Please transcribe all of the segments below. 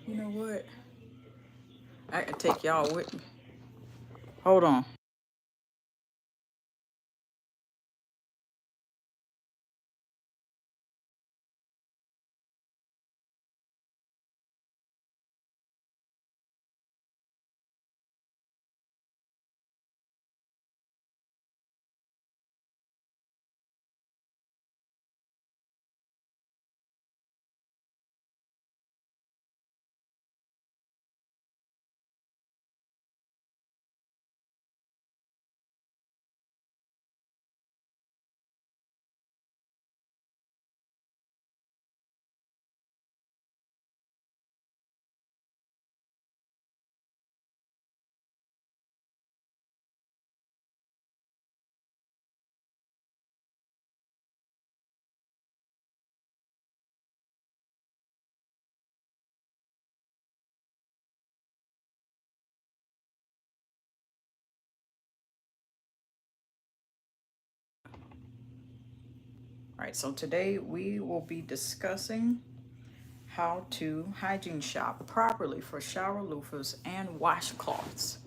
You know what? I can take y'all with me. Hold on. All right, so today we will be discussing how to hygiene shop properly for shower loofahs and washcloths.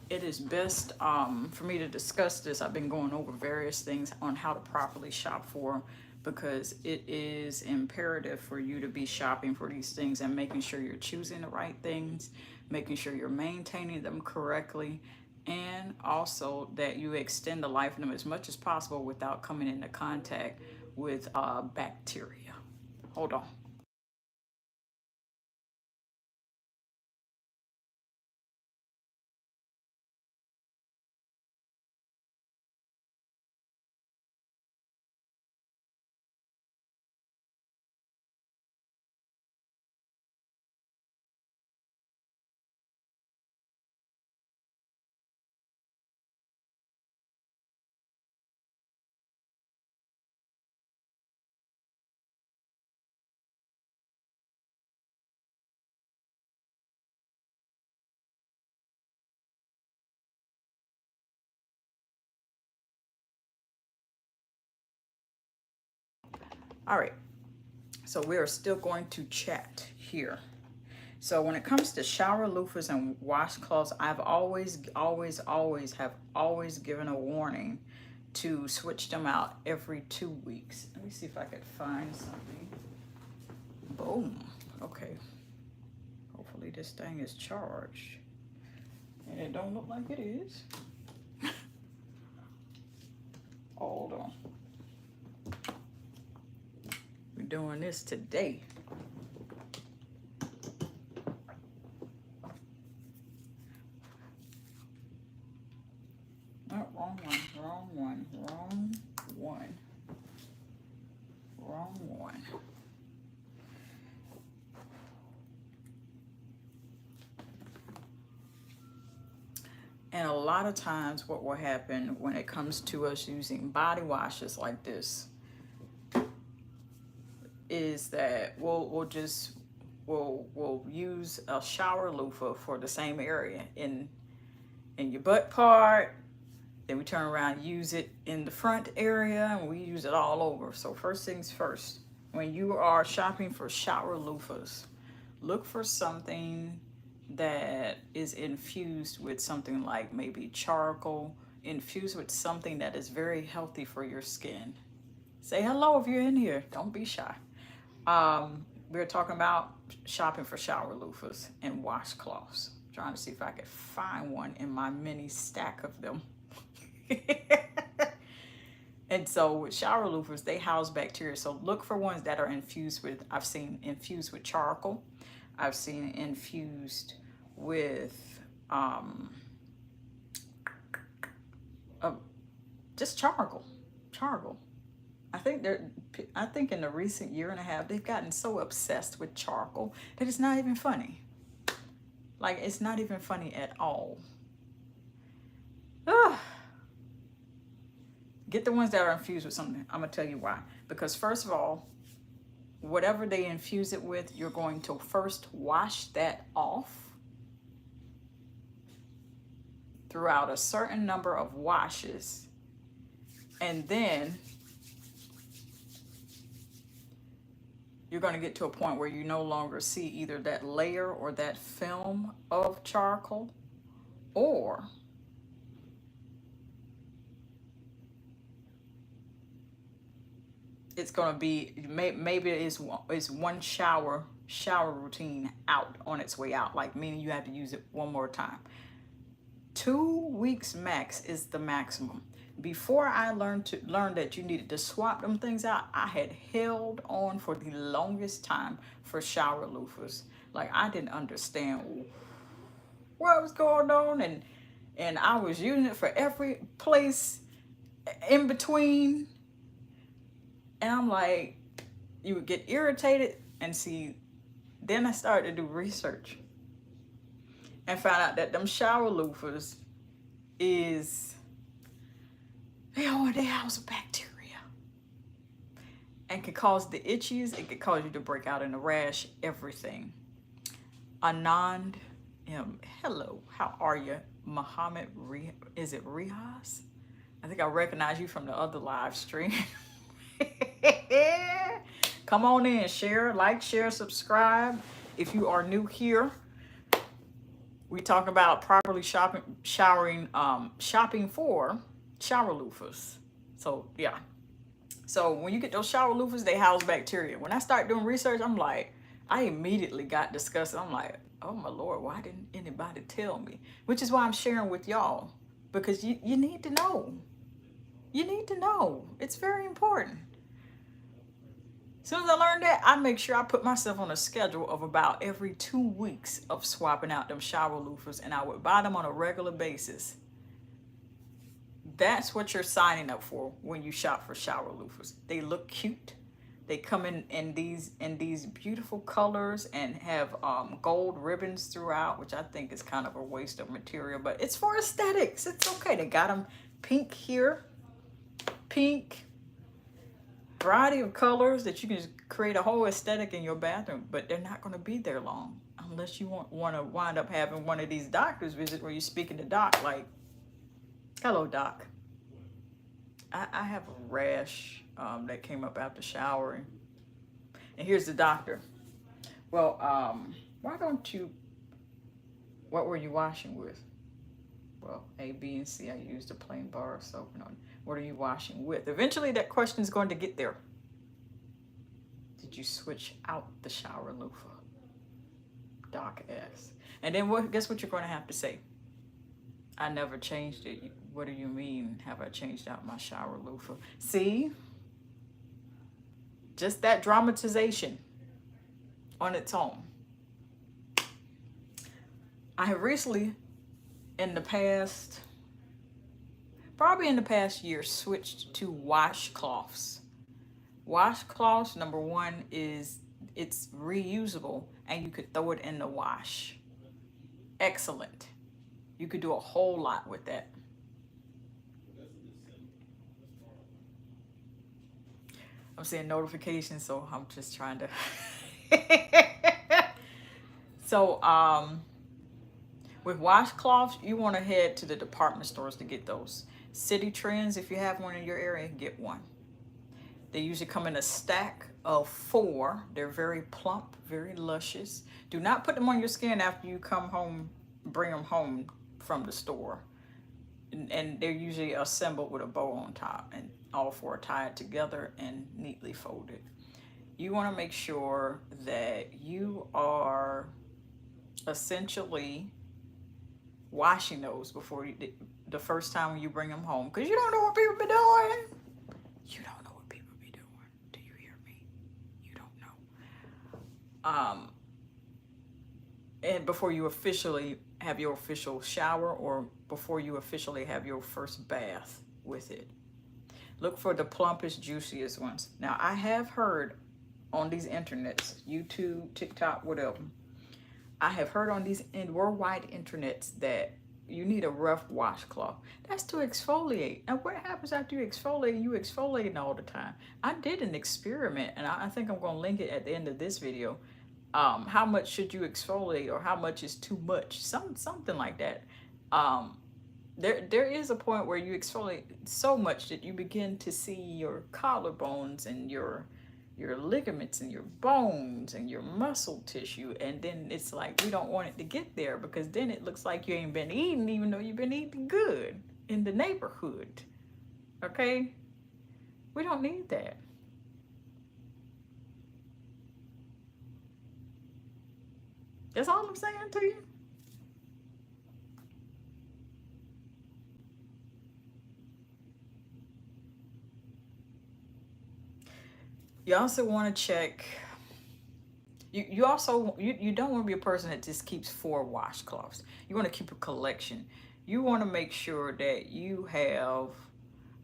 It is best for me to discuss this. I've been going over various things on how to properly shop for, because it is imperative for you to be shopping for these things and making sure you're choosing the right things, making sure you're maintaining them correctly, and also that you extend the life of them as much as possible without coming into contact with bacteria. Hold on. All right, so we are still going to chat here. So when it comes to shower loofahs and washcloths, I've always given a warning to switch them out every 2 weeks. Let me see if I could find something. Boom. Okay. Hopefully this thing is charged. And it don't look like it is. Hold on. We're doing this today. Oh, wrong one. And a lot of times what will happen when it comes to us using body washes like this is that we'll use a shower loofah for the same area in your butt part. Then we turn around and use it in the front area, and we use it all over. So first things first, when you are shopping for shower loofahs, look for something that is infused with something like maybe charcoal, infused with something that is very healthy for your skin. Say hello if you're in here. Don't be shy. We're talking about shopping for shower loofahs and washcloths. Trying to see if I could find one in my mini stack of them. And so with shower loofahs, they house bacteria. So look for ones that are infused with, I've seen infused with charcoal. I've seen infused with uh, just charcoal. Charcoal. I think in the recent year and a half, they've gotten so obsessed with charcoal that it's not even funny. Like, it's not even funny at all. Ugh. Get the ones that are infused with something. I'm gonna tell you why. Because first of all, whatever they infuse it with, you're going to first wash that off throughout a certain number of washes. And then you're going to get to a point where you no longer see either that layer or that film of charcoal, or it's going to be maybe it's one shower routine out on its way out, like meaning you have to use it one more time. 2 weeks max is the maximum. Before I learned that you needed to swap them things out, I had held on for the longest time for shower loofahs. Like, I didn't understand what was going on, and I was using it for every place in between. And I'm like, you would get irritated, and see, then I started to do research and found out that them shower loofahs they house bacteria and can cause the itchies. It could cause you to break out in a rash, everything. Anand, hello, how are you? Muhammad, is it Rihas? I think I recognize you from the other live stream. Come on in, share, like, share, subscribe. If you are new here, we talk about properly shopping for shower loofahs. So yeah. So when you get those shower loofahs, they house bacteria. When I start doing research, I immediately got disgusted. I'm like, oh my Lord, why didn't anybody tell me? Which is why I'm sharing with y'all, because you need to know. You need to know. It's very important. As soon as I learned that, I make sure I put myself on a schedule of about every 2 weeks of swapping out them shower loofahs, and I would buy them on a regular basis. That's what you're signing up for when you shop for shower loofahs. They look cute. They come in these beautiful colors and have gold ribbons throughout, which I think is kind of a waste of material, but it's for aesthetics. It's okay. They got them pink here, pink, variety of colors that you can just create a whole aesthetic in your bathroom, but they're not going to be there long unless you want to wind up having one of these doctor's visits where you're speaking to doc like, hello, doc. I have a rash that came up after showering. And here's the doctor. Well, why don't you, what were you washing with? Well, A, B, and C, I used a plain bar of soap. What are you washing with? Eventually that question is going to get there. Did you switch out the shower loofah? Doc asks. And then guess what you're going to have to say? I never changed it. What do you mean, have I changed out my shower loofah? See? Just that dramatization on its own. I have recently, probably in the past year, switched to washcloths. Washcloths, number one, it's reusable and you could throw it in the wash. Excellent. You could do a whole lot with that. I'm seeing notifications, so I'm just trying to. So, with washcloths, you want to head to the department stores to get those. City Trends, if you have one in your area, get one. They usually come in a stack of 4. They're very plump, very luscious. Do not put them on your skin after you come home, bring them home from the store. And they're usually assembled with a bow on top, and all 4 are tied together and neatly folded. You want to make sure that you are essentially washing those before the first time when you bring them home, because you don't know what people be doing. You don't know what people be doing. Do you hear me? You don't know. And before you officially have your official shower, or before you officially have your first bath with it, look for the plumpest, juiciest ones. Now, I have heard on these internets, YouTube, TikTok, whatever, I have heard on these worldwide internets that you need a rough washcloth. That's to exfoliate. And what happens after you exfoliate? You exfoliating all the time. I did an experiment, and I think I'm going to link it at the end of this video. How much should you exfoliate, or how much is too much? Something like that. There is a point where you exfoliate so much that you begin to see your collarbones and your your ligaments and your bones and your muscle tissue. And then it's like we don't want it to get there, because then it looks like you ain't been eating, even though you've been eating good in the neighborhood. Okay? We don't need that. That's all I'm saying to you. You also want to check. You don't want to be a person that just keeps 4 washcloths. You want to keep a collection. You want to make sure that you have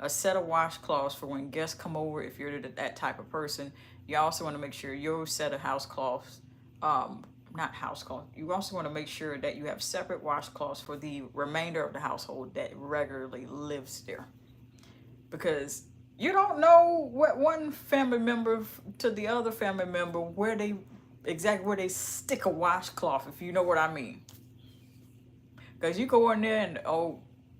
a set of washcloths for when guests come over, if you're that type of person. You also want to make sure your set of house cloths, not house cloths, you also want to make sure that you have separate washcloths for the remainder of the household that regularly lives there. Because you don't know what one family member to the other family member, exactly where they stick a washcloth, if you know what I mean. Because you go in there and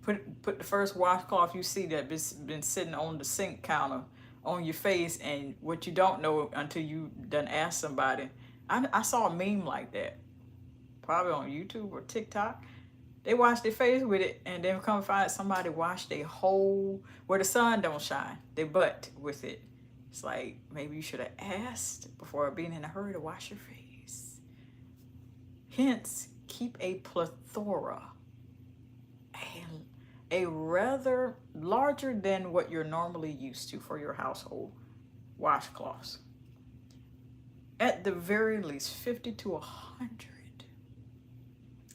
put the first washcloth you see that been sitting on the sink counter on your face, and what you don't know until you done ask somebody. I saw a meme like that, probably on YouTube or TikTok. They wash their face with it, and then come find somebody wash their whole, where the sun don't shine, their butt with it. It's like, maybe you should have asked before being in a hurry to wash your face. Hence, keep a plethora, a rather larger than what you're normally used to for your household washcloths. At the very least, 50 to 100.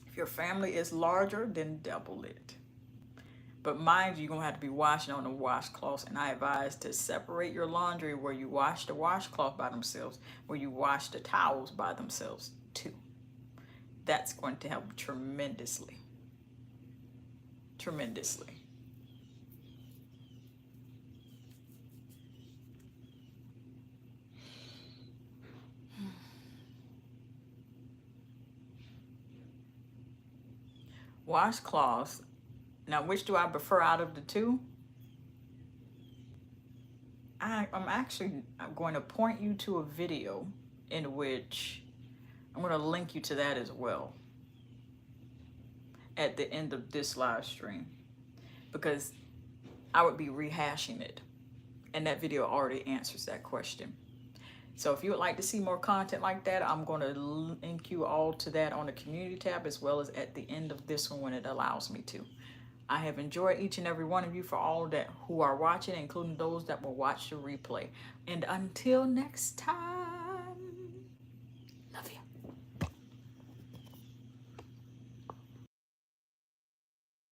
If your family is larger, then double it. But mind you, you're going to have to be washing on the washcloths. And I advise to separate your laundry where you wash the washcloth by themselves, where you wash the towels by themselves too. That's going to help tremendously. Tremendously. Washcloths. Now, which do I prefer out of the two? I'm going to point you to a video in which I'm going to link you to that as well at the end of this live stream, because I would be rehashing it, and that video already answers that question. So if you would like to see more content like that, I'm going to link you all to that on the community tab, as well as at the end of this one when it allows me to. I have enjoyed each and every one of you, for all that who are watching, including those that will watch the replay. And until next time.